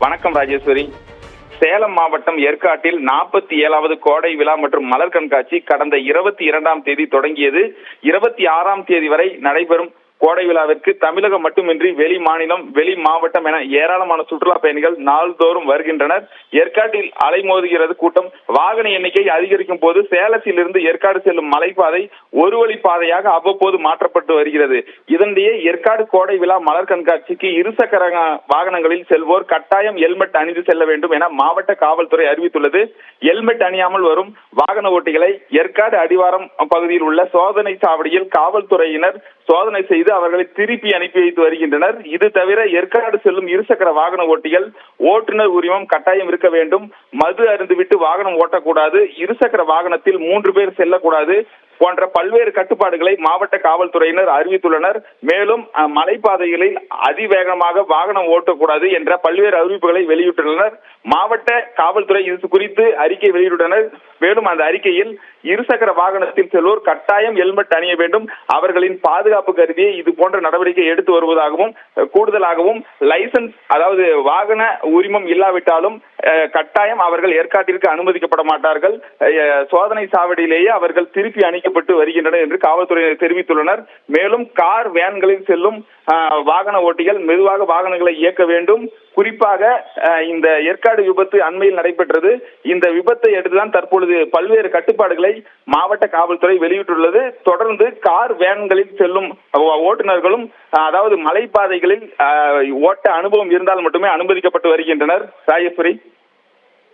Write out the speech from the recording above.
வணக்கம் ராஜேஸ்வரி. சேலம் மாவட்டம் ஏற்காட்டில் 47வது கோடை விழா மற்றும் மலர் கண்காட்சி கடந்த 22ஆம் தேதி தொடங்கியது. 26ஆம் தேதி வரை நடைபெறும் கோடை விழாவிற்கு தமிழகம் மட்டுமின்றி வெளி மாநிலம், வெளி மாவட்டம் என ஏராளமான சுற்றுலா பயணிகள் நாள்தோறும் வருகின்றனர். ஏற்காட்டில் அலைமோதுகிறது கூட்டம். வாகன எண்ணிக்கை அதிகரிக்கும் போது சேலத்தில் இருந்து ஏற்காடு செல்லும் மலைப்பாதை ஒரு வழி பாதையாக அவ்வப்போது மாற்றப்பட்டு வருகிறது. இதனிடையே ஏற்காடு கோடை விழா மலர் கண்காட்சிக்கு இருசக்கர வாகனங்களில் செல்வோர் கட்டாயம் ஹெல்மெட் அணிந்து செல்ல வேண்டும் என மாவட்ட காவல்துறை அறிவித்துள்ளது. ஹெல்மெட் அணியாமல் வரும் வாகன ஓட்டிகளை ஏற்காடு அடிவாரம் பகுதியில் உள்ள சோதனை சாவடியில் காவல்துறையினர் சோதனை செய்து அவர்களை திருப்பி அனுப்பி வைத்து வருகின்றனர். இது தவிர ஏற்காடு செல்லும் இருசக்கர வாகன ஓட்டிகள் ஓட்டுநர் உரிமம் கட்டாயம் இருக்க வேண்டும், மது அருந்துவிட்டு வாகனம் ஓட்டக்கூடாது, இருசக்கர வாகனத்தில் 3 பேர் செல்லக்கூடாது போன்ற பல்வேறு கட்டுப்பாடுகளை மாவட்ட காவல்துறையினர் அறிவித்துள்ளனர். மேலும் மலைப்பாதைகளில் அதிவேகமாக வாகனம் ஓட்டக்கூடாது என்ற பல்வேறு அறிவிப்புகளை வெளியிட்டுள்ளனர். மாவட்ட காவல்துறை இது குறித்து அறிக்கை வெளியிட்டுள்ளனர். மேலும் அந்த அறிக்கையில் இருசக்கர வாகனத்தில் செல்வோர் கட்டாயம் ஹெல்மெட் அணிய வேண்டும், அவர்களின் பாதுகாப்பு கருதியே இது போன்ற நடவடிக்கை எடுத்து வருவதாகவும், கூடுதலாகவும் லைசன்ஸ் அதாவது வாகன உரிமம் இல்லாவிட்டாலும் கட்டாயம் அவர்கள் ஏற்காட்டிற்கு அனுமதிக்கப்பட மாட்டார்கள், சோதனை சாவடியிலேயே அவர்கள் திருப்பி அணிக்கப்பட்டு வருகின்றனர் என்று காவல்துறையினர் தெரிவித்துள்ளனர். மேலும் கார், வேன்களில் செல்லும் வாகன ஓட்டிகள் மெதுவாக வாகனங்களை இயக்க வேண்டும். குறிப்பாக இந்த ஏற்காடு விபத்து அண்மையில் நடைபெற்றது. இந்த விபத்தை அடுத்துதான் தற்பொழுது பல்வேறு கட்டுப்பாடுகளை மாவட்ட காவல்துறை வெளியிட்டுள்ளது. தொடர்ந்து கார், வேன்களில் செல்லும் ஓட்டுநர்களும் அதாவது மலைப்பாதைகளில் ஓட்ட அனுபவம் இருந்தால் மட்டுமே அனுமதிக்கப்பட்டு வருகின்றனர். ராஜேஸ்வரி.